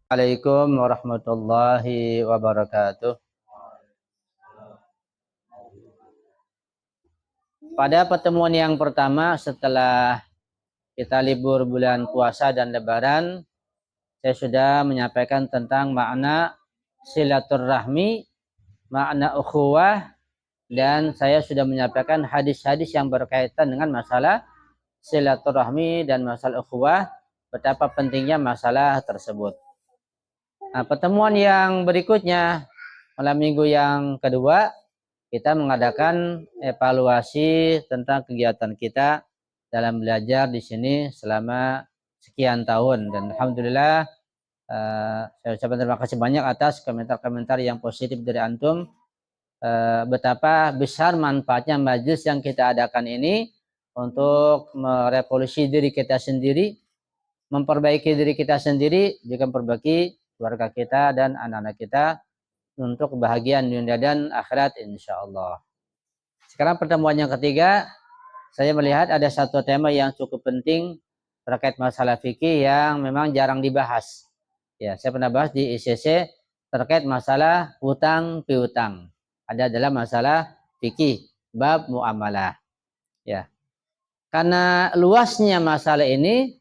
Assalamualaikum warahmatullahi wabarakatuh. Pada pertemuan yang pertama setelah kita libur bulan puasa dan lebaran, saya sudah menyampaikan tentang makna silaturahmi, makna ukhuwah, dan saya sudah menyampaikan hadis-hadis yang berkaitan dengan masalah silaturahmi dan masalah ukhuwah, betapa pentingnya masalah tersebut. Nah, pertemuan yang berikutnya, malam minggu yang kedua, kita mengadakan evaluasi tentang kegiatan kita dalam belajar di sini selama sekian tahun, dan alhamdulillah saya ucapkan terima kasih banyak atas komentar-komentar yang positif dari antum. Betapa besar manfaatnya majelis yang kita adakan ini untuk merevolusi diri kita sendiri, memperbaiki diri kita sendiri, juga memperbaiki keluarga kita dan anak-anak kita untuk kebahagiaan dunia dan akhirat insyaallah. Sekarang pertemuan yang ketiga, saya melihat ada satu tema yang cukup penting terkait masalah fikih yang memang jarang dibahas. Ya, saya pernah bahas di ICC terkait masalah hutang piutang. Ada dalam masalah fikih bab muamalah. Ya. Karena luasnya masalah ini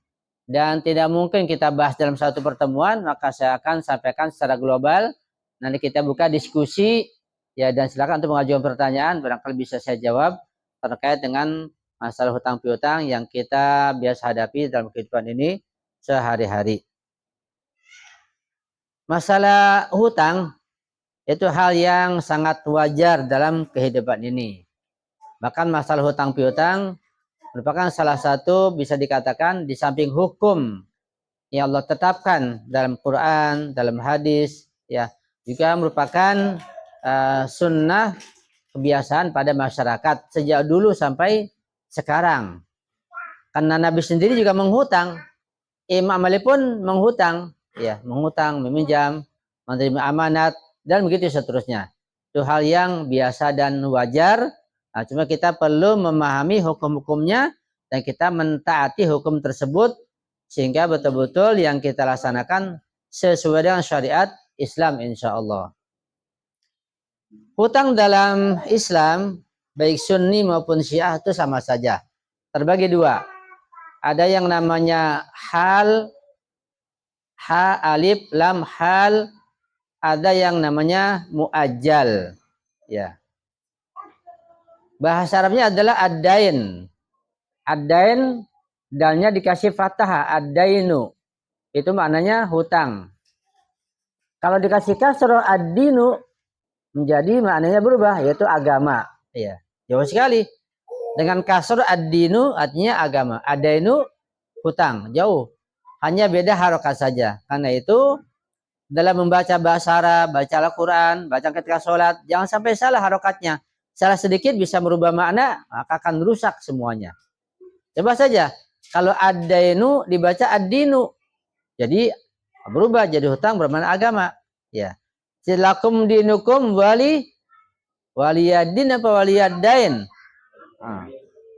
dan tidak mungkin kita bahas dalam satu pertemuan, maka saya akan sampaikan secara global. Nanti kita buka diskusi, ya, dan silakan untuk mengajukan pertanyaan, barangkali bisa saya jawab terkait dengan masalah hutang piutang yang kita biasa hadapi dalam kehidupan ini sehari-hari. Masalah hutang itu hal yang sangat wajar dalam kehidupan ini. Bahkan masalah hutang piutang merupakan salah satu, bisa dikatakan, di samping hukum yang Allah tetapkan dalam Quran, dalam hadis, ya, juga merupakan sunnah kebiasaan pada masyarakat sejak dulu sampai sekarang. Karena Nabi sendiri juga menghutang, Imam Ali pun menghutang, ya, menghutang, meminjam, menerima amanat, dan begitu seterusnya. Itu hal yang biasa dan wajar. Nah, cuma kita perlu memahami hukum-hukumnya dan kita mentaati hukum tersebut sehingga betul-betul yang kita laksanakan sesuai dengan syariat Islam insyaallah. Hutang dalam Islam baik Sunni maupun Syiah itu sama saja. Terbagi dua. Ada yang namanya hal, ha alif lam hal, ada yang namanya muajjal. Ya. Bahasa Arabnya adalah ad-dain. Ad-dain, dalnya dikasih fathah, ad-dainu. Itu maknanya hutang. Kalau dikasih kasroh ad-dinu, menjadi maknanya berubah, yaitu agama. Ya, jauh sekali. Dengan kasroh ad-dinu artinya agama. Ad-dainu hutang, jauh. Hanya beda harokat saja. Karena itu dalam membaca bahasa Arab, baca Al-Quran, baca ketika sholat, jangan sampai salah harokatnya. Salah sedikit bisa merubah makna, maka akan rusak semuanya. Coba saja, kalau ad-dainu dibaca ad-dinu, jadi berubah jadi hutang bermakna agama. Ya, silakum dinukum waliyadin apa waliyadain. Nah,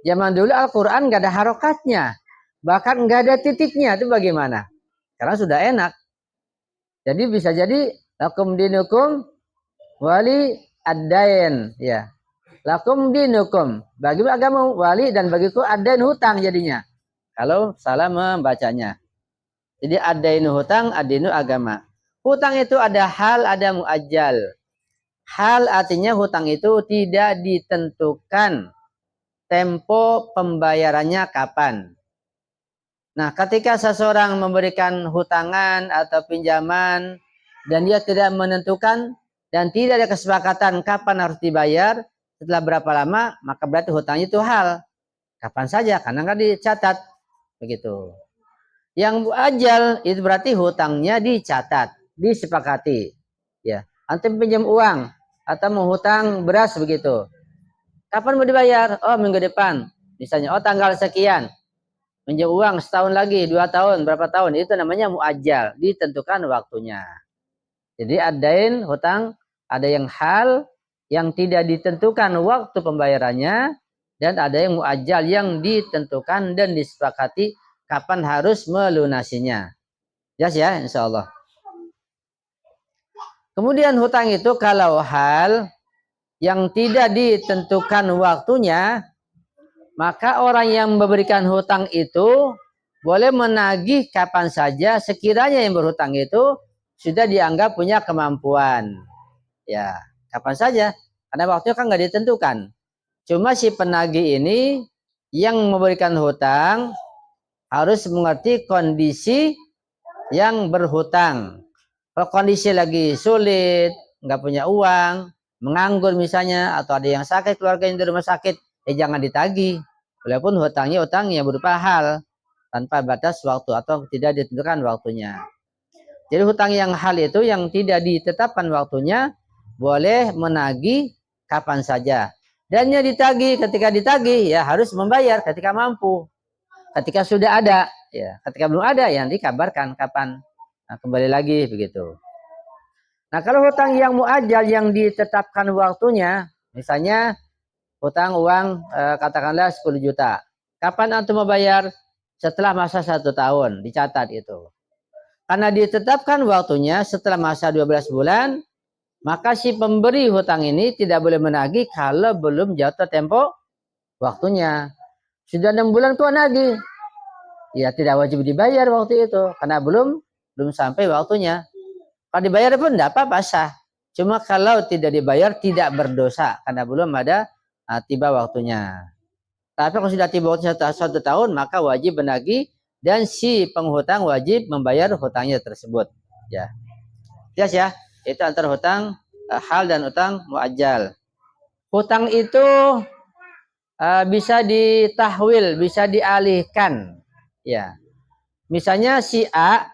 zaman dulu Al-Quran nggak ada harokatnya, bahkan nggak ada titiknya. Itu bagaimana? Karena sudah enak. Jadi bisa jadi lakum dinukum wali ad-dain, ya. Lakum dinukum, bagi agama wali dan bagiku ad-dain hutang jadinya. Kalau salah membacanya. Jadi ad-dain hutang, ad-dainu agama. Hutang itu ada hal, ada muajjal. Hal artinya hutang itu tidak ditentukan tempo pembayarannya kapan. Nah, ketika seseorang memberikan hutangan atau pinjaman dan dia tidak menentukan dan tidak ada kesepakatan kapan harus dibayar, setelah berapa lama, maka berarti hutangnya itu hal. Kapan saja, karena nggak dicatat. Begitu. Yang muajjal itu berarti hutangnya dicatat, disepakati. Ya, antum pinjam uang atau menghutang beras begitu. Kapan mau dibayar? Oh, minggu depan. Misalnya, oh tanggal sekian. Pinjam uang setahun lagi, 2 tahun, berapa tahun, itu namanya muajjal, ditentukan waktunya. Jadi adain hutang, ada yang hal yang tidak ditentukan waktu pembayarannya, dan ada yang muajjal yang ditentukan dan disepakati kapan harus melunasinya. Jelas ya, insyaallah. Kemudian hutang itu kalau hal yang tidak ditentukan waktunya, maka orang yang memberikan hutang itu boleh menagih kapan saja sekiranya yang berhutang itu sudah dianggap punya kemampuan. Ya, kapan saja. Karena waktunya kan nggak ditentukan. Cuma si penagih ini yang memberikan hutang harus mengerti kondisi yang berhutang. Kalau kondisi lagi sulit, nggak punya uang, menganggur misalnya, atau ada yang sakit, keluarganya di rumah sakit, jangan ditagih. Walaupun hutangnya hutang yang berupa hal, tanpa batas waktu atau tidak ditentukan waktunya. Jadi hutang yang hal itu yang tidak ditetapkan waktunya, boleh menagih kapan saja. Dan yang ditagih, ketika ditagih ya harus membayar ketika mampu. Ketika sudah ada, ya. Ketika belum ada, yang dikabarkan kapan. Nah, kembali lagi begitu. Nah, kalau hutang yang muajal yang ditetapkan waktunya, misalnya hutang uang katakanlah 10 juta. Kapan antum membayar? Setelah masa 1 tahun, dicatat itu. Karena ditetapkan waktunya setelah masa 12 bulan, maka si pemberi hutang ini tidak boleh menagih kalau belum jatuh tempo waktunya. Sudah 6 bulan tuh nagih. Ya tidak wajib dibayar waktu itu karena belum sampai waktunya. Kalau dibayar pun tidak apa-apa sah. Cuma kalau tidak dibayar tidak berdosa karena belum ada tiba waktunya. Tapi kalau sudah tiba waktunya 1 tahun maka wajib menagih dan si penghutang wajib membayar hutangnya tersebut. Ya, jelas ya. Itu antara hutang hal dan hutang muajal. Hutang itu bisa ditahwil, bisa dialihkan. Ya, misalnya si A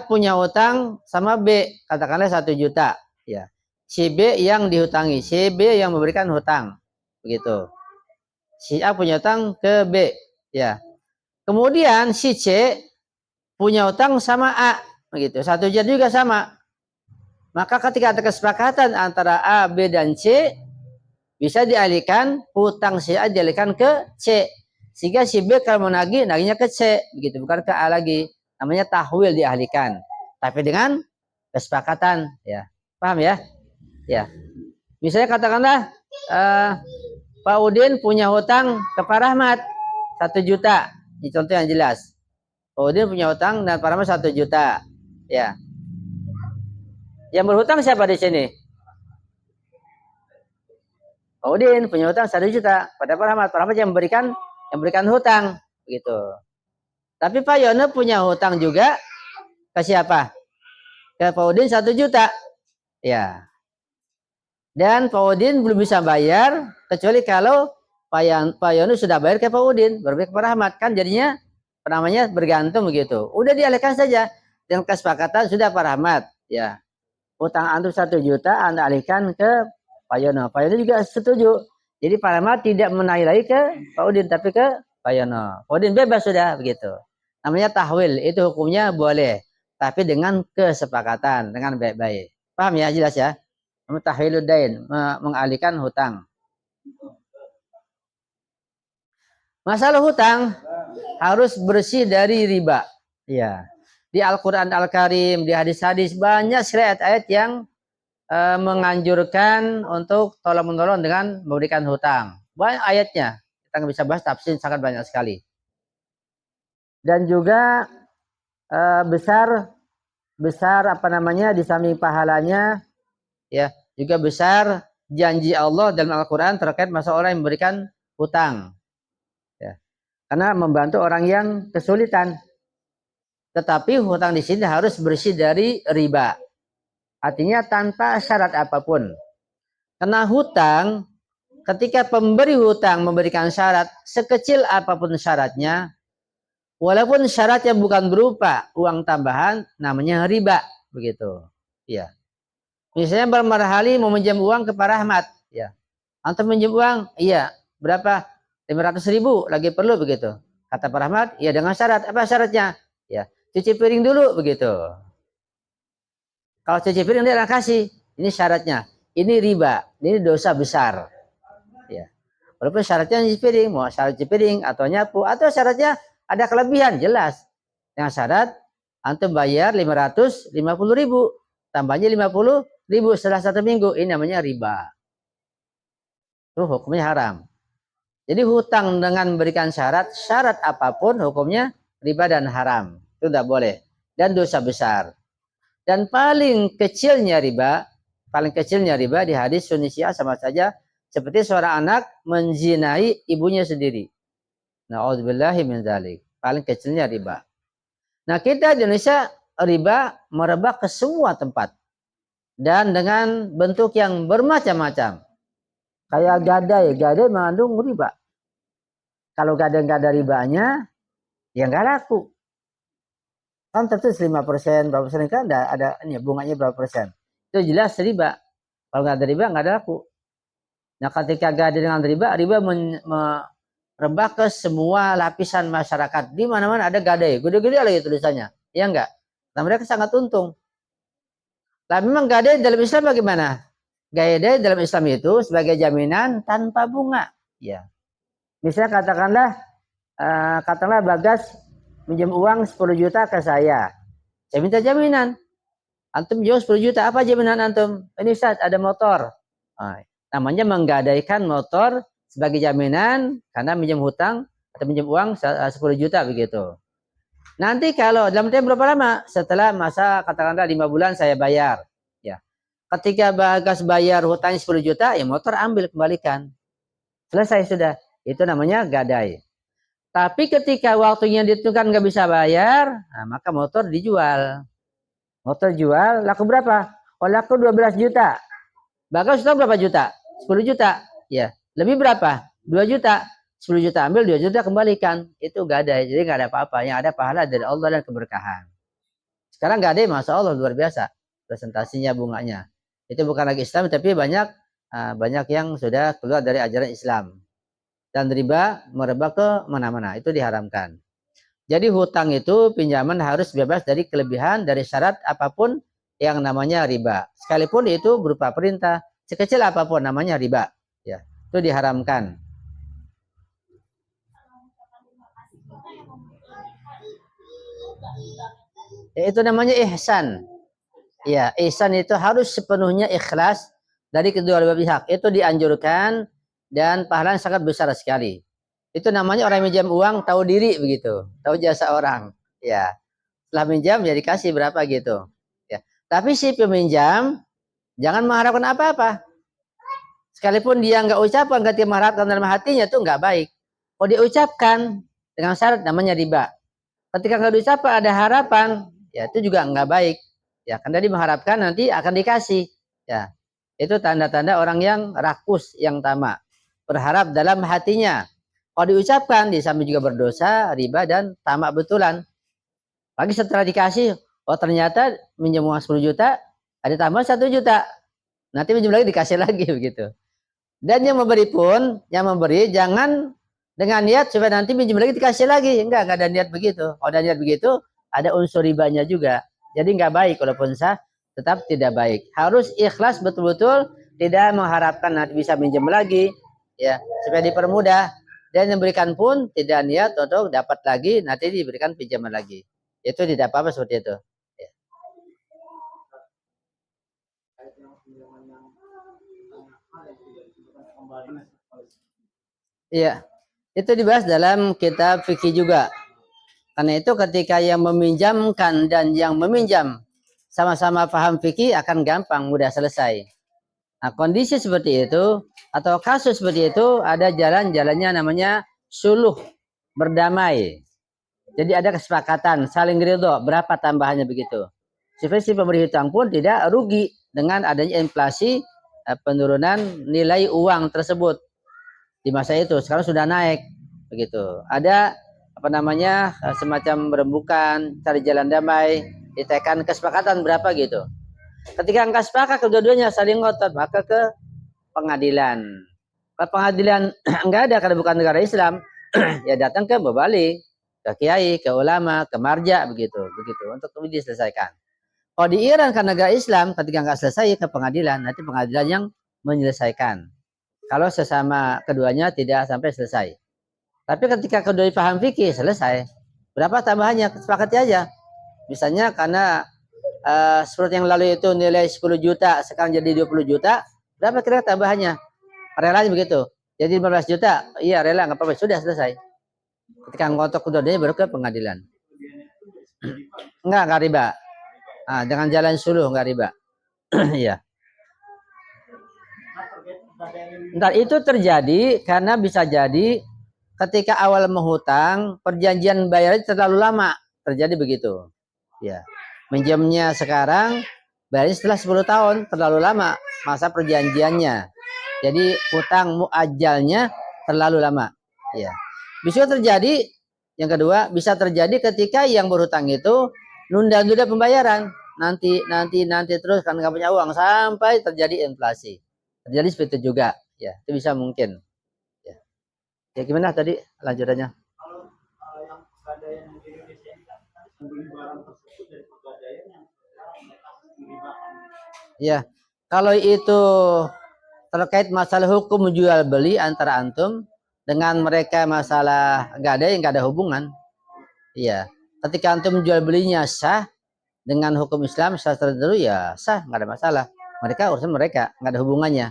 punya hutang sama B, katakanlah 1 juta. Ya, si B yang dihutangi, si B yang memberikan hutang, begitu. Si A punya hutang ke B, ya. Kemudian si C punya hutang sama A, begitu. 1 juta juga sama. Maka ketika ada kesepakatan antara A, B dan C, bisa dialihkan hutang si A dialihkan ke C. Sehingga si B kalau mau nagih, nagihnya ke C, begitu, bukan ke A lagi. Namanya tahwil dialihkan. Tapi dengan kesepakatan, ya. Paham ya? Ya. Misalnya katakanlah Pak Udin punya hutang ke Pak Rahmat 1 juta. Ini contoh yang jelas. Pak Udin punya hutang dan Pak Rahmat 1 juta. Ya. Yang berhutang siapa di sini? Pak Udin punya hutang 1 juta pada Pak Rahmat. Pak Rahmat yang memberikan hutang, begitu. Tapi Pak Yono punya hutang juga ke siapa? Ke Pak Udin 1 juta. Ya. Dan Pak Udin belum bisa bayar kecuali kalau Pak Yono sudah bayar ke Pak Udin, baru ke Pak Rahmat. Kan jadinya namanya bergantung begitu. Udah dialihkan saja dengan kesepakatan sudah Pak Rahmat. Ya. Hutang antum 1 juta Anda alihkan ke Pak Yono. Pak Yono juga setuju. Jadi Pak Rahmat tidak menaik lagi ke Pak Udin tapi ke Pak Yono. Pak Udin bebas sudah begitu. Namanya tahwil, itu hukumnya boleh. Tapi dengan kesepakatan, dengan baik-baik. Paham ya, jelas ya? Tahwiludain, mengalihkan hutang. Masalah hutang harus bersih dari riba. Ya. Di Al-Quran Al-Karim, di hadis-hadis, banyak ayat-ayat yang menganjurkan untuk tolong-menolong dengan memberikan hutang. Banyak ayatnya. Kita nggak bisa bahas tafsir, sangat banyak sekali. Dan juga besar apa namanya di samping pahalanya, ya juga besar janji Allah dalam Al-Quran terkait masalah orang yang memberikan hutang, ya. Karena membantu orang yang kesulitan. Tetapi hutang di sini harus bersih dari riba. Artinya tanpa syarat apapun. Karena hutang, ketika pemberi hutang memberikan syarat, sekecil apapun syaratnya, walaupun syaratnya bukan berupa uang tambahan, namanya riba, begitu. Ya. Misalnya Bang Marhali mau minjam uang ke Pak Rahmat, ya. Antum minjam uang, iya. Berapa? 500.000 lagi perlu begitu. Kata Pak Rahmat, ya dengan syarat. Apa syaratnya? Ya, cuci piring dulu begitu. Kalau cuci piring dia akan kasih, ini syaratnya. Ini riba, ini dosa besar. Ya. Walaupun syaratnya cuci piring, mau syarat cuci piring atau nyapu atau syaratnya ada kelebihan, jelas. Dengan syarat antum bayar 550.000. tambahnya 50.000 setelah 1 minggu, ini namanya riba. Itu hukumnya haram. Jadi hutang dengan memberikan syarat apapun hukumnya riba dan haram. Itu tidak boleh. Dan dosa besar. Dan paling kecilnya riba di hadis Sunni Syiah sama saja seperti seorang anak menzinai ibunya sendiri. Na'udzubillahi min dzalik. Paling kecilnya riba. Nah, kita di Indonesia riba merebak ke semua tempat. Dan dengan bentuk yang bermacam-macam. Kayak gadai mengandung riba. Kalau gadai nggak ada ribanya, ya nggak laku. Kan tertulis 5%, berapa persen kan ada ini bunganya berapa persen. Itu jelas riba. Kalau nggak ada riba, nggak ada laku. Nah, ketika gadai dengan riba merebak ke semua lapisan masyarakat. Di mana-mana ada gadai. Gede-gede lagi tulisannya. Ya enggak? Nah, mereka sangat untung. Nah, memang gadai dalam Islam bagaimana? Gadai dalam Islam itu sebagai jaminan tanpa bunga. Ya. Misalnya katakanlah Bagas minjem uang 10 juta ke saya. Saya minta jaminan. Antum jual 10 juta. Apa jaminan antum? Ini Ustaz, ada motor. Nah, namanya menggadaikan motor sebagai jaminan karena minjem hutang atau minjem uang 10 juta begitu. Nanti kalau dalam tempo berapa lama? Setelah masa katakanlah 5 bulan saya bayar. Ya. Ketika Bagas bayar hutangnya 10 juta, ya motor ambil kembalikan. Selesai sudah. Itu namanya gadai. Tapi ketika waktunya ditentukan nggak bisa bayar, nah maka motor dijual. Motor jual, laku berapa? Oh, laku 12 juta. Bagas hutang berapa juta? 10 juta. Ya. Lebih berapa? 2 juta. 10 juta ambil, 2 juta kembalikan. Itu gadai. Jadi nggak ada apa-apa. Yang ada pahala dari Allah dan keberkahan. Sekarang gadai, Masya Allah, luar biasa. Presentasinya, bunganya. Itu bukan lagi Islam, tapi banyak yang sudah keluar dari ajaran Islam. Dan riba merebak ke mana-mana. Itu diharamkan. Jadi hutang itu pinjaman harus bebas dari kelebihan, dari syarat apapun yang namanya riba. Sekalipun itu berupa perintah. Sekecil apapun namanya riba. Ya, itu diharamkan. Ya, itu namanya ihsan. Ya, ihsan itu harus sepenuhnya ikhlas dari kedua belah pihak. Itu dianjurkan. Dan pahalanya sangat besar sekali. Itu namanya orang minjam uang tahu diri begitu, tahu jasa orang. Ya, setelah minjam ya dikasih berapa gitu. Ya, tapi si peminjam jangan mengharapkan apa-apa. Sekalipun dia nggak ucapkan, nggak dia mengharapkan dalam hatinya itu nggak baik. Kalau dia ucapkan dengan syarat namanya riba. Ketika nggak diucapkan ada harapan, ya itu juga nggak baik. Ya, karena dia mengharapkan nanti akan dikasih. Ya, itu tanda-tanda orang yang rakus, yang tamak. Berharap dalam hatinya. Kalau diucapkan, di samping juga berdosa, riba, dan tamak betulan. Lagi setelah dikasih, oh ternyata minjem uang 10 juta, ada tambah 1 juta. Nanti minjem lagi, dikasih lagi begitu. Dan yang memberi pun, jangan dengan niat supaya nanti minjem lagi, dikasih lagi. Enggak ada niat begitu. Kalau ada niat begitu, ada unsur ribanya juga. Jadi enggak baik, walaupun sah, tetap tidak baik. Harus ikhlas betul-betul, tidak mengharapkan nanti bisa minjem lagi. Ya, supaya dipermudah, dan yang berikan pun tidak niat untuk dapat lagi, nanti diberikan pinjaman lagi. Itu tidak apa-apa seperti itu. Ya. Iya, itu dibahas dalam kitab fikih juga. Karena itu ketika yang meminjamkan dan yang meminjam sama-sama paham fikih akan gampang, mudah selesai. Nah, kondisi seperti itu atau kasus seperti itu ada jalan-jalannya namanya suluh, berdamai. Jadi ada kesepakatan, saling ridho, berapa tambahannya begitu. Supaya si pemberi hutang pun tidak rugi dengan adanya inflasi, penurunan nilai uang tersebut di masa itu. Sekarang sudah naik begitu. Ada semacam berembukan, cari jalan damai, ditekan kesepakatan berapa gitu. Ketika enggak sepakat kedua-duanya saling ngotot, maka ke pengadilan. Kalau pengadilan enggak ada karena bukan negara Islam, ya datang ke mubalik, ke kiai, ke ulama, ke marja begitu untuk kemudian diselesaikan. Kalau di Iran karena negara Islam, ketika enggak selesai ke pengadilan, nanti pengadilan yang menyelesaikan. Kalau sesama keduanya tidak sampai selesai. Tapi ketika kedua paham fikih selesai, berapa tambahannya? Sepakati aja. Misalnya karena seperti yang lalu itu nilai 10 juta, sekarang jadi 20 juta, berapa kira tambahannya? Relanya begitu. Jadi 15 juta, iya rela, nggak apa-apa, sudah selesai. Ketika ngotok keduanya baru ke pengadilan. Enggak riba. Dengan jalan suluh nggak riba. Iya. Ntar itu terjadi karena bisa jadi ketika awal menghutang perjanjian bayarnya terlalu lama, terjadi begitu. Ya. Minjamnya sekarang, bayarnya setelah 10 tahun, terlalu lama masa perjanjiannya. Jadi hutang muajalnya terlalu lama. Ya. Bisa terjadi yang kedua, bisa terjadi ketika yang berhutang itu nunda-nunda pembayaran. Nanti terus kan nggak punya uang sampai terjadi inflasi. Terjadi seperti itu juga. Ya, itu bisa mungkin. Ya, ya gimana tadi lanjutannya? Ya, kalau itu terkait masalah hukum jual beli antara antum dengan mereka masalah nggak ada yang nggak ada hubungan. Iya, ketika antum jual belinya sah dengan hukum Islam sah tertentu ya sah, nggak ada masalah. Mereka urusan mereka, nggak ada hubungannya,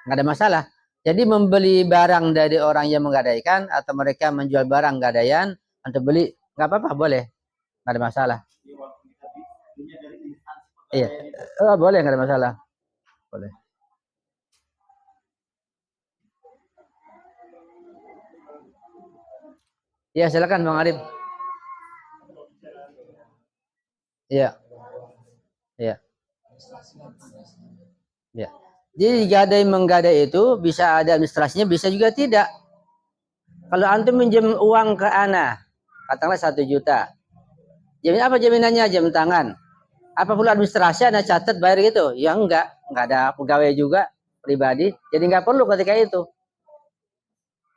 nggak ada masalah. Jadi membeli barang dari orang yang menggadaikan atau mereka menjual barang gadaian, antum beli nggak apa-apa, boleh, nggak ada masalah. Iya, boleh, nggak ada masalah, boleh. Ya silakan Bang Arif. Iya, iya, iya. Jadi gadai menggadai itu bisa ada administrasinya, bisa juga tidak. Kalau antum minjem uang ke ana, katakanlah 1 juta. Jamin apa jaminannya? Jam tangan. Apa perlu administrasi ana catat bayar gitu? Ya enggak ada pegawai juga pribadi. Jadi enggak perlu ketika itu.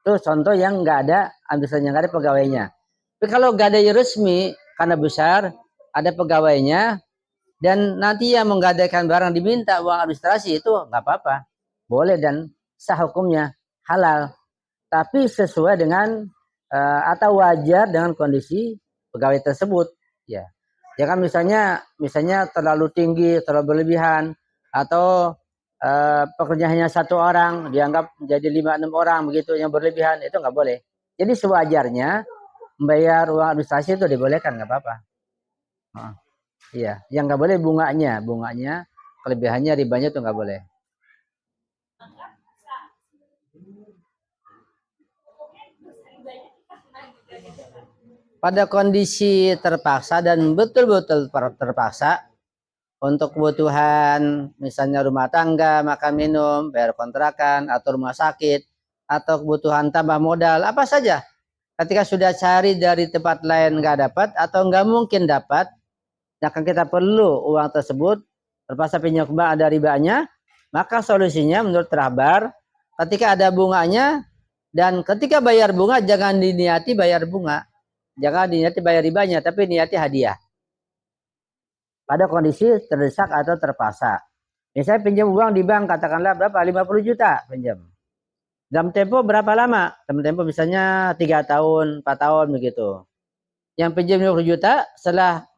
Itu contoh yang enggak ada administrasinya, enggak ada pegawainya. Tapi kalau gadai resmi karena besar, ada pegawainya dan nanti yang menggadaikan barang diminta uang administrasi itu enggak apa-apa. Boleh dan sah hukumnya, halal. Tapi sesuai dengan atau wajar dengan kondisi pegawai tersebut, ya. Jangan misalnya terlalu tinggi, terlalu berlebihan, atau pekerja hanya 1 orang dianggap menjadi 5-6 orang begitu yang berlebihan, itu nggak boleh. Jadi sewajarnya membayar uang administrasi itu dibolehkan, nggak apa-apa. Iya, yang nggak boleh bunganya kelebihannya, ribanya itu nggak boleh. Pada kondisi terpaksa dan betul-betul terpaksa untuk kebutuhan misalnya rumah tangga, makan minum, bayar kontrakan, atau rumah sakit, atau kebutuhan tambah modal, apa saja. Ketika sudah cari dari tempat lain nggak dapat atau nggak mungkin dapat, akan kita perlu uang tersebut, terpaksa pinjam ke bank ada ribanya, maka solusinya menurut Rahbar, ketika ada bunganya dan ketika bayar bunga jangan diniati bayar bunga. Jangan diniati bayar ribanya, tapi niati hadiah. Pada kondisi terdesak atau terpaksa. Misalnya pinjam uang di bank, katakanlah berapa? 50 juta pinjam. Dalam tempo berapa lama? Dalam tempo misalnya 3 tahun, 4 tahun begitu. Yang pinjam 50 juta setelah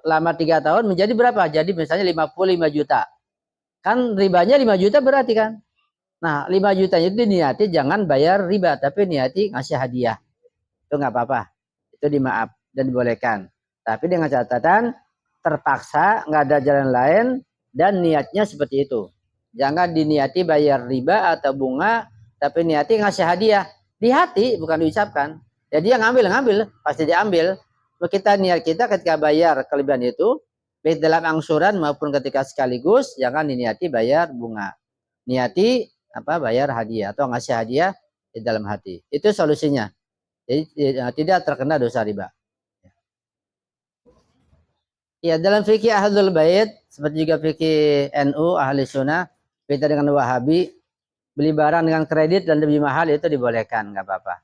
lama 3 tahun menjadi berapa? Jadi misalnya 55 juta. Kan ribanya 5 juta berarti kan? Nah 5 jutanya itu niati jangan bayar riba, tapi niati ngasih hadiah. Itu nggak apa-apa. Itu dimaaf dan dibolehkan. Tapi dengan catatan terpaksa nggak ada jalan lain dan niatnya seperti itu. Jangan diniati bayar riba atau bunga, tapi niati ngasih hadiah di hati bukan diucapkan. Jadi yang ngambil pasti diambil. Kita niat kita ketika bayar kelebihan itu baik dalam angsuran maupun ketika sekaligus jangan diniati bayar bunga. Niati bayar hadiah atau ngasih hadiah di dalam hati. Itu solusinya. Jadi tidak terkena dosa riba. Ya, dalam fikih Ahlul Bait seperti juga fikih NU Ahli Sunnah, beda dengan Wahabi, beli barang dengan kredit dan lebih mahal itu dibolehkan, nggak apa-apa.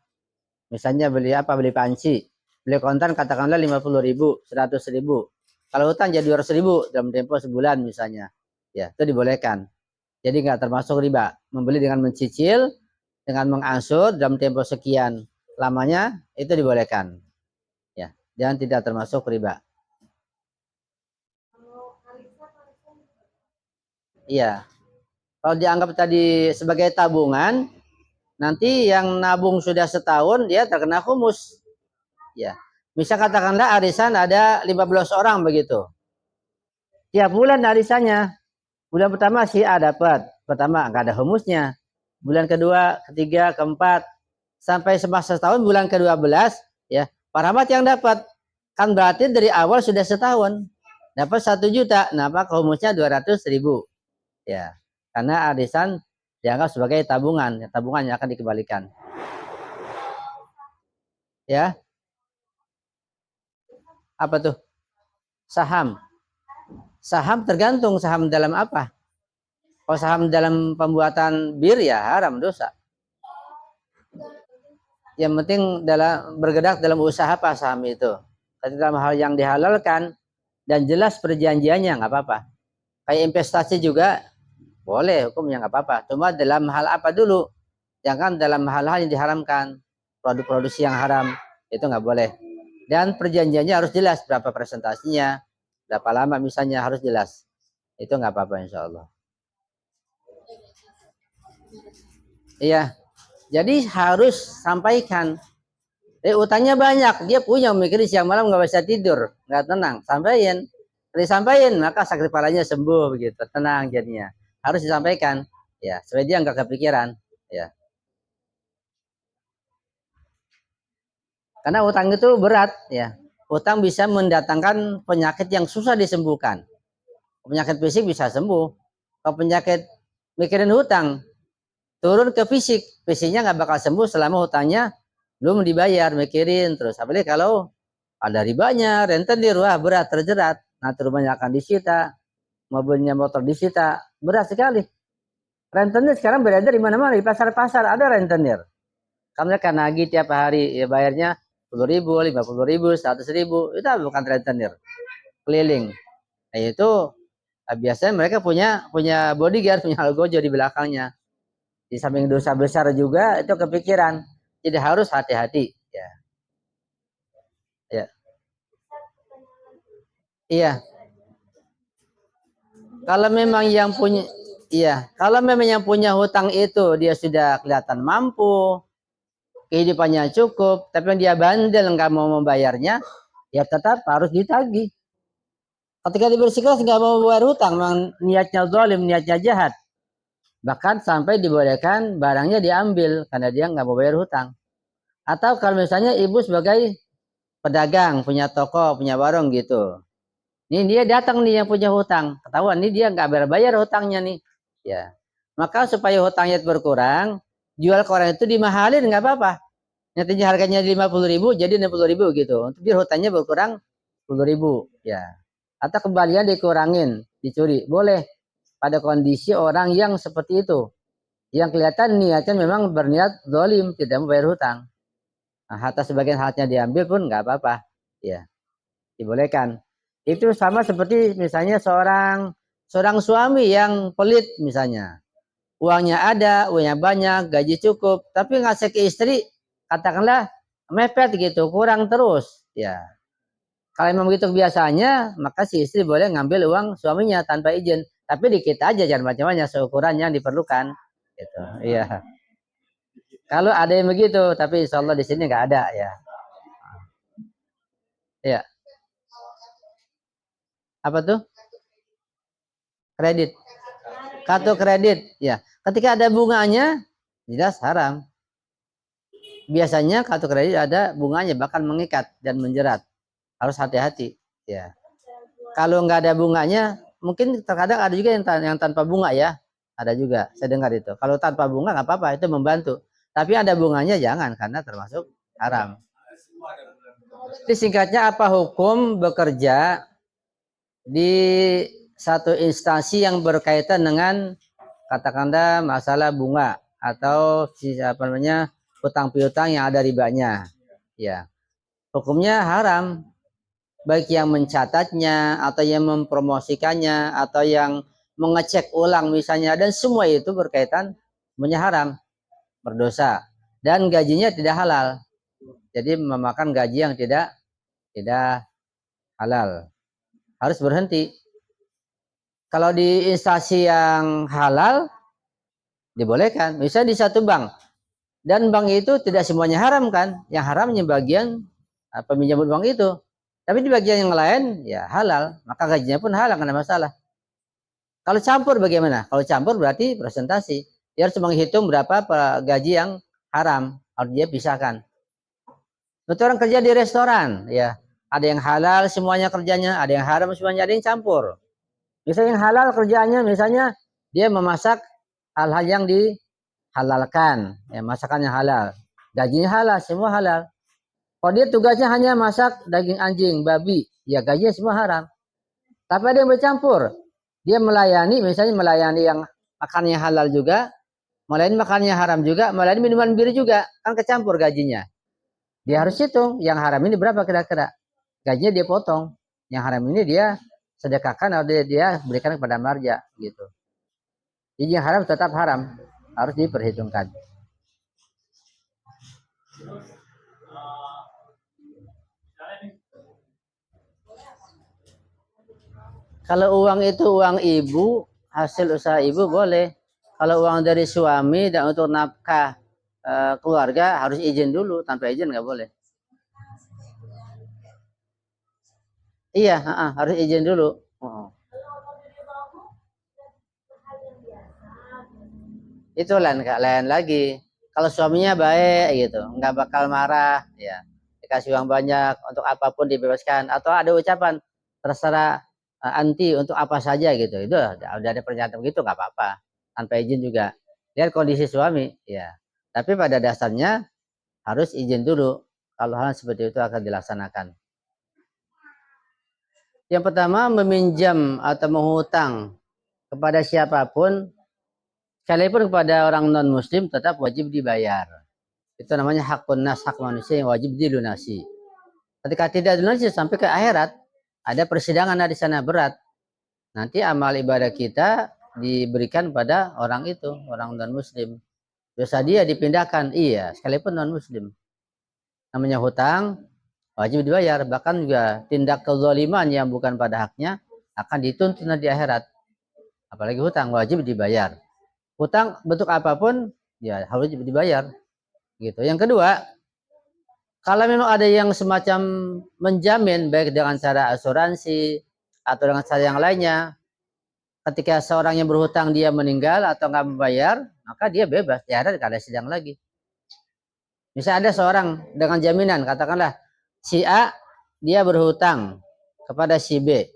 Misalnya beli panci, beli kontan katakanlah 50.000, 100.000. Kalau hutang jadi 200.000 dalam tempo sebulan misalnya, ya itu dibolehkan. Jadi nggak termasuk riba. Membeli dengan mencicil, dengan mengangsur dalam tempo sekian lamanya itu dibolehkan. Ya, dan tidak termasuk riba. Iya. Kalau dianggap tadi sebagai tabungan, nanti yang nabung sudah setahun dia terkena humus. Ya. Misal katakanlah arisan ada 15 orang begitu. Tiap bulan arisannya. Bulan pertama si A dapat. Pertama nggak ada humusnya. Bulan kedua, ketiga, keempat. Sampai semasa setahun bulan ke-12 ya. Pak Rahmat yang dapat. Kan berarti dari awal sudah setahun. Dapat 1 juta. Nah, maka humusnya 200.000. Ya. Karena arisan dianggap sebagai tabungan. Tabungan yang akan dikembalikan. Ya. Apa tuh? Saham. Saham tergantung saham dalam apa. Kalau saham dalam pembuatan bir ya haram, dosa. Yang penting dalam bergerak dalam usaha apa saham itu. Tapi dalam hal yang dihalalkan dan jelas perjanjiannya nggak apa-apa. Kayak investasi juga boleh hukumnya nggak apa-apa. Cuma dalam hal apa dulu? Jangan dalam hal-hal yang diharamkan. Produk-produksi yang haram itu nggak boleh. Dan perjanjiannya harus jelas berapa presentasinya, berapa lama misalnya harus jelas. Itu nggak apa-apa insya Allah. Iya. Jadi harus sampaikan. Utangnya banyak, dia punya mikirin siang malam nggak bisa tidur, nggak tenang. Sampaikan. Disampaikan maka sakit kepalanya sembuh begitu, tenang jadinya. Harus disampaikan, ya, supaya dia nggak kepikiran, ya. Karena utang itu berat, ya. Utang bisa mendatangkan penyakit yang susah disembuhkan. Penyakit fisik bisa sembuh. Kalau penyakit mikirin hutang, turun ke fisik, fisiknya nggak bakal sembuh selama hutangnya belum dibayar, mikirin terus. Apalagi kalau ada ribanya, rentenir, wah berat, terjerat. Nanti rumahnya akan disita, mobilnya motor disita, berat sekali. Rentenir sekarang beredar di mana-mana, di pasar-pasar ada rentenir. Kamu kan nagih tiap hari, ya bayarnya 10.000, 50.000, 100.000, itu bukan rentenir, keliling. Nah itu biasanya mereka punya bodyguard, punya algojo di belakangnya. Di samping dosa besar juga itu kepikiran. Jadi harus hati-hati. Ya. Ya. Iya. Kalau memang yang punya, iya. Kalau memang yang punya hutang itu dia sudah kelihatan mampu, kehidupannya cukup, tapi dia bandel nggak mau membayarnya, ya tetap harus ditagih. Ketika dibersikeras nggak mau membayar hutang, memang niatnya zalim, niatnya jahat. Bahkan sampai dibolehkan barangnya diambil karena dia nggak mau bayar hutang. Atau kalau misalnya ibu sebagai pedagang, punya toko, punya warung gitu. Ini dia datang nih yang punya hutang. Ketahuan nih dia nggak bayar hutangnya nih. Ya. Maka supaya hutangnya berkurang, jual ke orang itu dimahalin nggak apa-apa. Nantinya harganya 50.000 jadi 60.000 gitu. Untuk biar hutangnya berkurang 10.000. Ya. Atau kembalian dikurangin, dicuri. Boleh. Pada kondisi orang yang seperti itu. Yang kelihatan niatnya memang berniat zalim, tidak mau bayar hutang. Nah, harta sebagian hartanya diambil pun nggak apa-apa. Ya. Dibolehkan. Itu sama seperti misalnya seorang suami yang pelit misalnya. Uangnya ada, uangnya banyak, gaji cukup, tapi ngasih ke istri katakanlah mepet gitu, kurang terus. Ya. Kalau memang begitu biasanya, maka si istri boleh ngambil uang suaminya tanpa izin. Tapi dikit aja, jangan macam-macam, seukuran yang diperlukan. Gitu. Iya. Kalau ada yang begitu, tapi insya Allah di sini nggak ada ya. Iya. Apa tuh? Kredit. Kartu kredit. Ya. Ketika ada bunganya, jelas haram. Biasanya kartu kredit ada bunganya, bahkan mengikat dan menjerat. Harus hati-hati. Ya. Kalau nggak ada bunganya, mungkin terkadang ada juga yang tanpa bunga ya. Ada juga, saya dengar itu. Kalau tanpa bunga nggak apa-apa, itu membantu. Tapi ada bunganya jangan, karena termasuk haram. Jadi singkatnya apa hukum bekerja di satu instansi yang berkaitan dengan katakanlah masalah bunga atau apa namanya hutang piutang yang ada ribanya. Ya. Hukumnya haram. Baik yang mencatatnya atau yang mempromosikannya atau yang mengecek ulang misalnya, dan semua itu berkaitan haram, berdosa, dan gajinya tidak halal. Jadi memakan gaji yang tidak halal. Harus berhenti. Kalau di instansi yang halal dibolehkan. Misalnya di satu bank, dan bank itu tidak semuanya haram kan, yang haramnya bagian peminjam bank itu. Tapi di bagian yang lain ya halal, maka gajinya pun halal, nggak ada masalah. Kalau campur bagaimana? Kalau campur berarti presentasi. Dia harus menghitung berapa gaji yang haram, harus dia pisahkan. Betul, orang kerja di restoran, ya ada yang halal semuanya kerjanya, ada yang haram semuanya, ada yang campur. Misalnya yang halal kerjanya, misalnya dia memasak hal-hal yang dihalalkan, ya masakannya halal, gajinya halal, semua halal. Kalau dia tugasnya hanya masak daging anjing, babi, ya gajinya semua haram. Tapi ada yang bercampur, dia melayani, misalnya melayani yang makannya halal juga, melayani makannya haram juga, melayani minuman bir juga, kan kecampur gajinya. Dia harus hitung, yang haram ini berapa kira-kira, gajinya dia potong, yang haram ini dia sedekahkan atau dia berikan kepada marja gitu. Jadi yang haram tetap haram, harus diperhitungkan. Kalau uang itu uang ibu, hasil usaha ibu boleh. Kalau uang dari suami dan untuk nafkah keluarga harus izin dulu, tanpa izin nggak boleh. Iya, harus izin dulu. Itu lain lagi. Kalau suaminya baik gitu, nggak bakal marah, ya dikasih uang banyak untuk apapun dibebaskan, atau ada ucapan terserah anti untuk apa saja gitu, itu udah ada pernyataan gitu nggak apa-apa, tanpa izin juga. Lihat kondisi suami, ya. Tapi pada dasarnya harus izin dulu kalau hal seperti itu akan dilaksanakan. Yang pertama, meminjam atau menghutang kepada siapapun, sekalipun kepada orang non muslim, tetap wajib dibayar. Itu namanya hakun nas, hak manusia yang wajib dilunasi. Ketika tidak dilunasi sampai ke akhirat, ada persidangan di sana berat. Nanti amal ibadah kita diberikan pada orang itu, orang non muslim. Dosa dia dipindahkan, iya, sekalipun non muslim. Namanya hutang, wajib dibayar. Bahkan juga tindak kezaliman yang bukan pada haknya akan dituntut di akhirat. Apalagi hutang, wajib dibayar. Hutang bentuk apapun, ya harus dibayar. Gitu. Yang kedua, kalau memang ada yang semacam menjamin, baik dengan cara asuransi atau dengan cara yang lainnya, ketika seorang yang berhutang dia meninggal atau nggak membayar, maka dia bebas, ya ada sidang lagi. Misalnya ada seorang dengan jaminan, katakanlah si A dia berhutang kepada si B.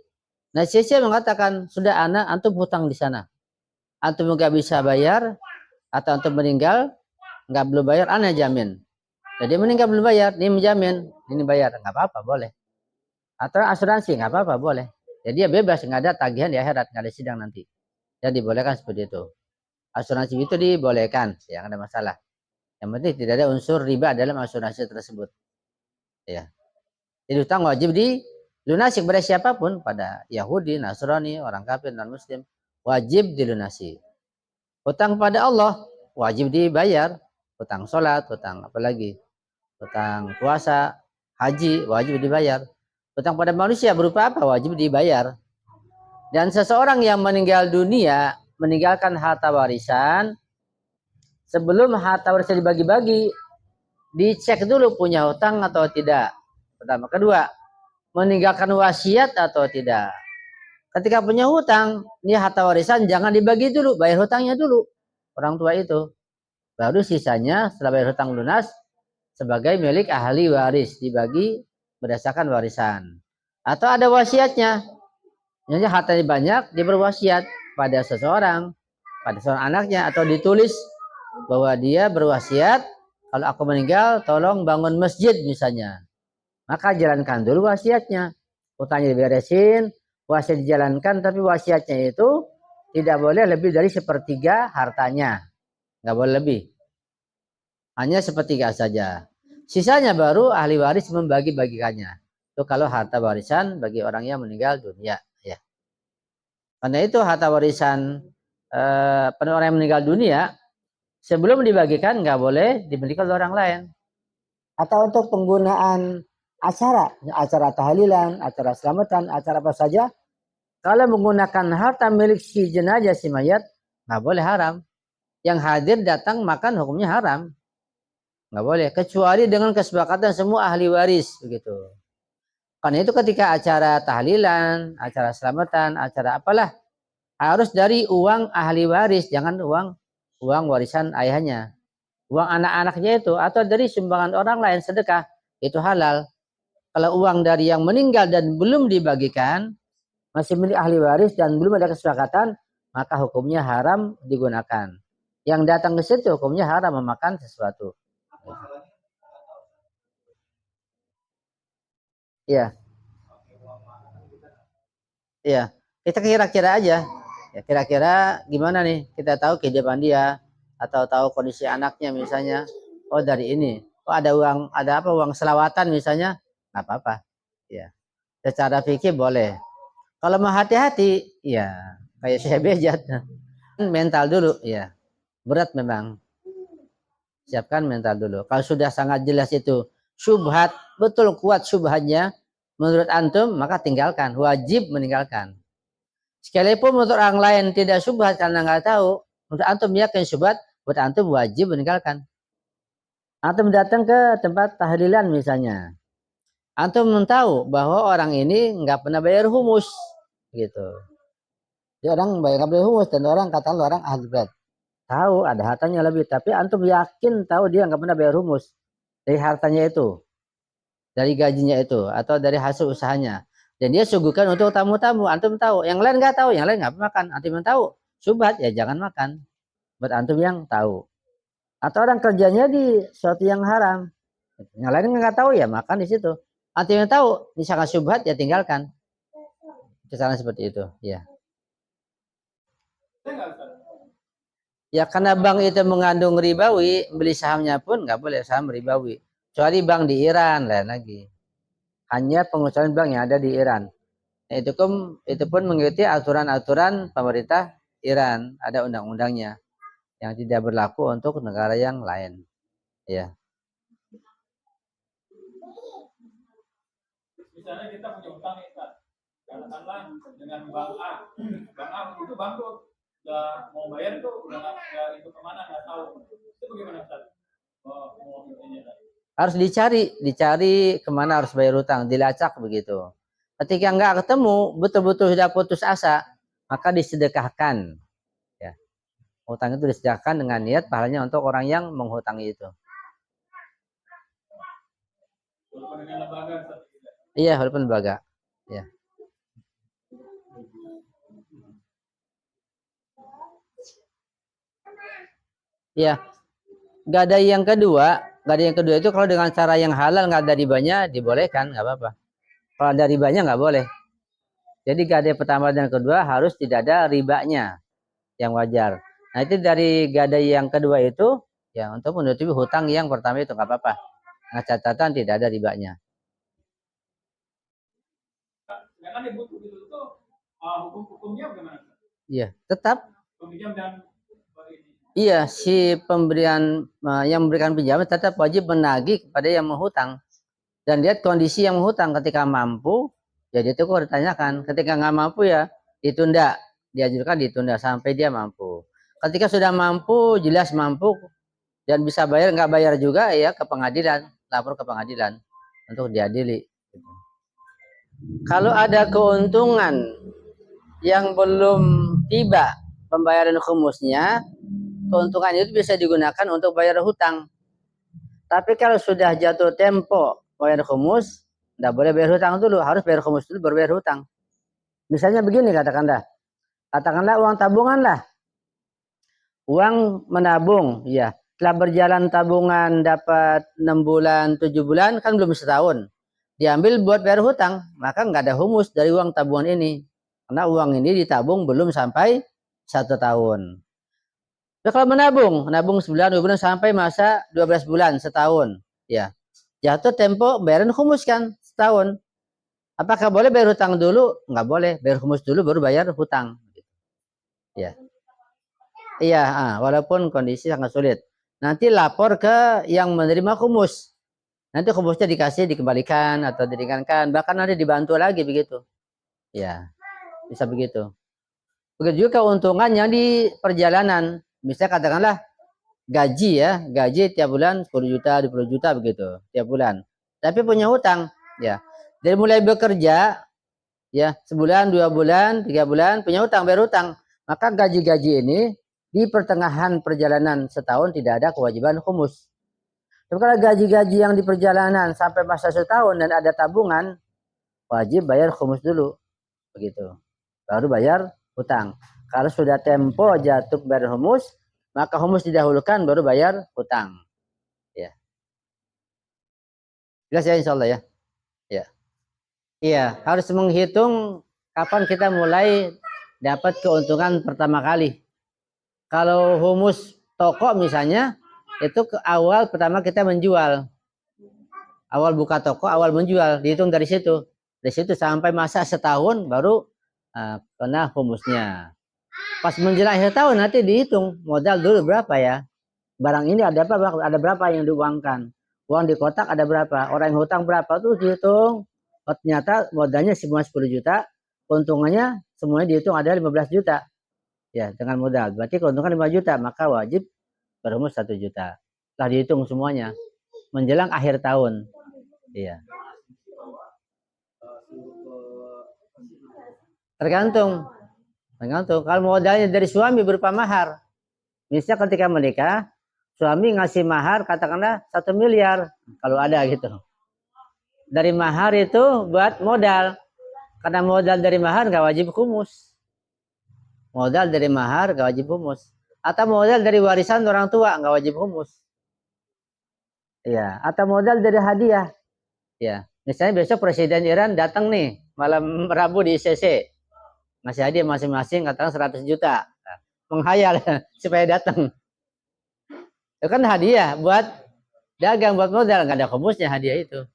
Nah si C mengatakan, sudah anak antum hutang di sana, antum nggak bisa bayar atau antum meninggal nggak belum bayar, anak jamin. Jadi meninggal belum bayar, ini menjamin, ini bayar, nggak apa-apa, boleh. Atau asuransi, nggak apa-apa, boleh. Jadi dia bebas, nggak ada tagihan di akhirat, nggak ada sidang nanti. Jadi dibolehkan seperti itu. Asuransi itu dibolehkan, ya nggak ada masalah. Yang penting tidak ada unsur riba dalam asuransi tersebut. Ya. Jadi utang wajib dilunasi kepada siapapun, pada Yahudi, Nasrani, orang kafir, non Muslim, wajib dilunasi. Utang pada Allah wajib dibayar, utang sholat, utang apalagi, utang puasa, haji wajib dibayar. Utang pada manusia berupa apa? Wajib dibayar. Dan seseorang yang meninggal dunia meninggalkan harta warisan, sebelum harta warisan dibagi-bagi, dicek dulu punya hutang atau tidak. Pertama. Kedua, meninggalkan wasiat atau tidak. Ketika punya hutang, ini harta warisan jangan dibagi dulu, bayar hutangnya dulu orang tua itu. Baru sisanya setelah bayar hutang lunas sebagai milik ahli waris, dibagi berdasarkan warisan. Atau ada wasiatnya, misalnya hartanya banyak, dia berwasiat pada seseorang, pada seorang anaknya, atau ditulis bahwa dia berwasiat, kalau aku meninggal tolong bangun masjid misalnya. Maka jalankan dulu wasiatnya, hutangnya diberesin, wasiat dijalankan, tapi wasiatnya itu tidak boleh lebih dari sepertiga hartanya, nggak boleh lebih, hanya sepertiga saja. Sisanya baru ahli waris membagi-bagikannya. Itu kalau harta warisan bagi orang yang meninggal dunia. Ya. Karena itu harta warisan orang yang meninggal dunia sebelum dibagikan nggak boleh dimiliki oleh orang lain. Atau untuk penggunaan acara tahlilan, acara selamatan, acara apa saja, Kalau menggunakan harta milik si jenazah si mayat, nggak boleh haram. Yang hadir datang makan hukumnya haram. Nggak boleh. Kecuali dengan kesepakatan semua ahli waris. Begitu. Karena itu ketika acara tahlilan, acara selamatan, acara apalah, harus dari uang ahli waris. Jangan uang warisan ayahnya. Uang anak-anaknya itu. Atau dari sumbangan orang lain sedekah. Itu halal. Kalau uang dari yang meninggal dan belum dibagikan, masih milik ahli waris dan belum ada kesepakatan, maka hukumnya haram digunakan. Yang datang ke situ hukumnya haram memakan sesuatu. Iya, iya. Kita kira-kira aja. Ya, kira-kira gimana nih? Kita tahu kehidupan dia atau tahu kondisi anaknya misalnya. Oh dari ini. Oh ada uang, ada apa uang selawatan misalnya? Nggak apa-apa. Ya. Secara fikih boleh. Kalau mau hati-hati, ya kayak saya bejat. Mental dulu, ya. Berat memang. Siapkan mental dulu. Kalau sudah sangat jelas itu syubhat, betul kuat syubhatnya, menurut antum, maka tinggalkan. Wajib meninggalkan. Sekalipun menurut orang lain tidak syubhat karena nggak tahu, menurut antum yakin syubhat, buat antum wajib meninggalkan. Antum datang ke tempat tahlilan misalnya. Antum tahu bahwa orang ini nggak pernah bayar humus, gitu. Dia orang bayar humus dan orang kata orang ahli bait. Tahu ada hartanya lebih, tapi antum yakin tahu dia nggak pernah bayar humus dari hartanya itu, dari gajinya itu, atau dari hasil usahanya. Dan dia suguhkan untuk tamu-tamu. Antum tahu, yang lain nggak tahu, yang lain nggak makan. Antum yang tahu, subhat ya jangan makan. Buat antum yang tahu. Atau orang kerjanya di sesuatu yang haram, yang lain nggak tahu ya makan di situ. Antum yang tahu, ini sangat subhat ya tinggalkan. Kesalahan seperti itu, ya. Ya karena bank itu mengandung ribawi, beli sahamnya pun nggak boleh saham ribawi. Kecuali bank di Iran lain lagi. Hanya pengusahaan bank yang ada di Iran. Nah, itu pun mengikuti aturan-aturan pemerintah Iran. Ada undang-undangnya yang tidak berlaku untuk negara yang lain. Ya. Misalnya kita punya utang nih, katakanlah dengan bank A. Bank A itu bangkrut. Udah mau bayar itu udah nggak itu kemana nggak tahu. Itu bagaimana Ustaz? Mau harus dicari kemana harus bayar utang, dilacak begitu. Ketika nggak ketemu, betul-betul sudah putus asa, maka disedekahkan. Ya. Utang itu disedekahkan dengan niat pahalanya untuk orang yang menghutangi itu. Walaupun dengan lembaga. Iya, walaupun lembaga. Ya. Ya. Gadai yang kedua itu kalau dengan cara yang halal nggak ada ribanya dibolehkan, nggak apa-apa. Kalau ada ribanya nggak boleh. Jadi gadai pertama dan kedua harus tidak ada ribanya yang wajar. Nah itu dari gadai yang kedua itu ya untuk menutupi hutang yang pertama itu nggak apa-apa. Nah catatan tidak ada ribanya. Sedangkan di buku itu hukum-hukumnya bagaimana? Iya tetap. Peminjam dan iya si pemberian yang memberikan pinjaman tetap wajib menagih kepada yang menghutang. Dan lihat kondisi yang menghutang ketika mampu, jadi itu kok ditanyakan. Ketika nggak mampu ya ditunda, diajukan ditunda sampai dia mampu. Ketika sudah mampu, jelas mampu dan bisa bayar, nggak bayar juga ya ke pengadilan, lapor ke pengadilan untuk diadili. Kalau ada keuntungan yang belum tiba pembayaran khumusnya, keuntungan itu bisa digunakan untuk bayar hutang. Tapi kalau sudah jatuh tempo bayar khumus, tidak boleh bayar hutang dulu, harus bayar khumus dulu baru bayar hutang. Misalnya begini katakanlah uang tabungan lah, uang menabung, ya. Setelah berjalan tabungan dapat 6 bulan, 7 bulan, kan belum setahun. Diambil buat bayar hutang, maka nggak ada humus dari uang tabungan ini. Karena uang ini ditabung belum sampai 1 tahun. Nah, kalau menabung sebulan, 2 bulan sampai masa 12 bulan, setahun. Ya, jatuh tempo bayaran humus kan setahun. Apakah boleh bayar hutang dulu? Nggak boleh. Bayar humus dulu baru bayar hutang. Ya. Iya, walaupun kondisi sangat sulit. Nanti lapor ke yang menerima humus. Nanti humusnya dikasih, dikembalikan atau diringankan. Bahkan nanti dibantu lagi begitu. Ya. bisa begitu. Begitu juga keuntungan yang di perjalanan. Misalnya katakanlah gaji ya, gaji tiap bulan 10 juta, 20 juta begitu tiap bulan. Tapi punya hutang ya. Dari mulai bekerja ya, sebulan, 2 bulan, 3 bulan punya hutang, bayar hutang. Maka gaji-gaji ini di pertengahan perjalanan setahun tidak ada kewajiban khumus. Tapi kalau gaji-gaji yang di perjalanan sampai masa setahun dan ada tabungan, wajib bayar khumus dulu. Begitu. Baru bayar hutang. Kalau sudah tempo jatuh bayar humus, maka humus didahulukan baru bayar hutang. Ya. Jelas ya insya Allah ya. Ya. Iya, harus menghitung kapan kita mulai dapat keuntungan pertama kali. Kalau humus toko misalnya, itu ke awal pertama kita menjual. Awal buka toko, awal menjual, dihitung dari situ. Dari situ sampai masa setahun baru kena humusnya. Pas menjelang akhir tahun nanti dihitung modal dulu berapa ya. Barang ini ada berapa yang diuangkan. Uang di kotak ada berapa, orang yang hutang berapa tuh dihitung. Oh, ternyata modalnya semua 10 juta, keuntungannya semuanya dihitung ada 15 juta. Ya, dengan modal. Berarti keuntungan 5 juta, maka wajib berhumus 1 juta. Setelah dihitung semuanya menjelang akhir tahun. Iya. Tergantung. Kalau modalnya dari suami berupa mahar. Misalnya ketika menikah, suami ngasih mahar katakanlah 1 miliar kalau ada gitu. Dari mahar itu buat modal. Karena modal dari mahar nggak wajib humus. Modal dari mahar nggak wajib humus. Atau modal dari warisan orang tua nggak wajib humus. Ya, atau modal dari hadiah. Ya, misalnya besok Presiden Iran datang nih malam Rabu di ICC. Ngasih hadiah masing-masing katakan 100 juta. Menghayal supaya datang. Itu kan hadiah buat dagang, buat modal, nggak ada humusnya hadiah itu.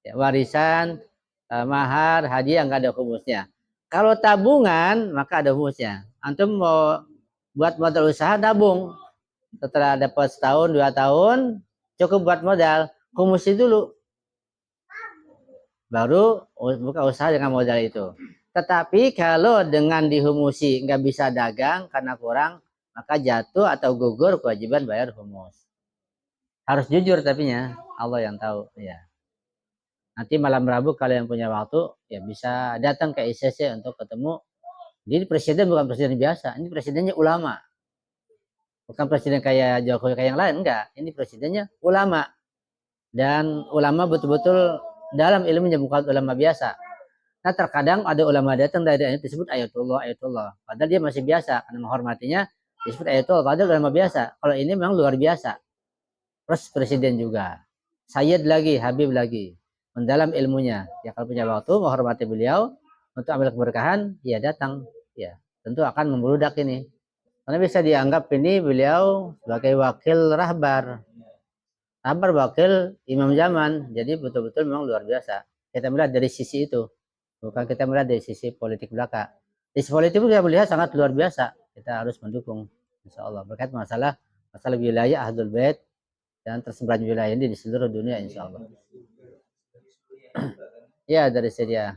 Ya, warisan, mahar, hadiah nggak ada humusnya. Kalau tabungan maka ada humusnya. Antum mau buat modal usaha tabung. Setelah dapat setahun 2 tahun cukup buat modal, humusi dulu. Baru buka usaha dengan modal itu. Tetapi kalau dengan dihumusi nggak bisa dagang karena kurang, maka jatuh atau gugur kewajiban bayar humus. Harus jujur tapinya, Allah yang tahu ya. Nanti malam Rabu kalian punya waktu ya bisa datang ke ICC untuk ketemu. Jadi presiden bukan presiden biasa, ini presidennya ulama. Bukan presiden kayak Jokowi kayak yang lain, enggak. Ini presidennya ulama. Dan ulama betul-betul dalam ilmunya, bukan ulama biasa. Nah terkadang ada ulama datang dari daerah disebut ayatullah. Padahal dia masih biasa, karena menghormatinya disebut ayatullah, padahal ulama biasa. Kalau ini memang luar biasa. Terus presiden juga. Sayyid lagi, Habib lagi. Mendalam ilmunya. Ya kalau punya waktu menghormati beliau untuk ambil keberkahan, ya datang. Ya tentu akan membludak ini. Karena bisa dianggap ini beliau sebagai wakil rahbar. Rahbar wakil imam zaman. Jadi betul-betul memang luar biasa. Kita melihat dari sisi itu. Bukan kita melihat dari sisi politik belaka. Di sisi politik kita melihat sangat luar biasa. Kita harus mendukung. Insya Allah. Berkait masalah wilayah Ahlul Bait dan tersebar wilayah ini di seluruh dunia insya Allah. Ya dari Syria.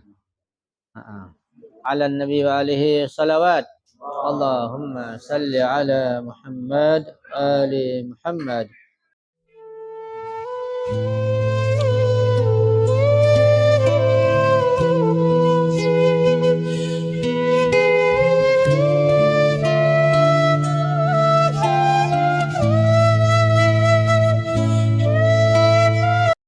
Ala Nabi wa alihi salawat. Allahumma salli ala Muhammad ali Muhammad.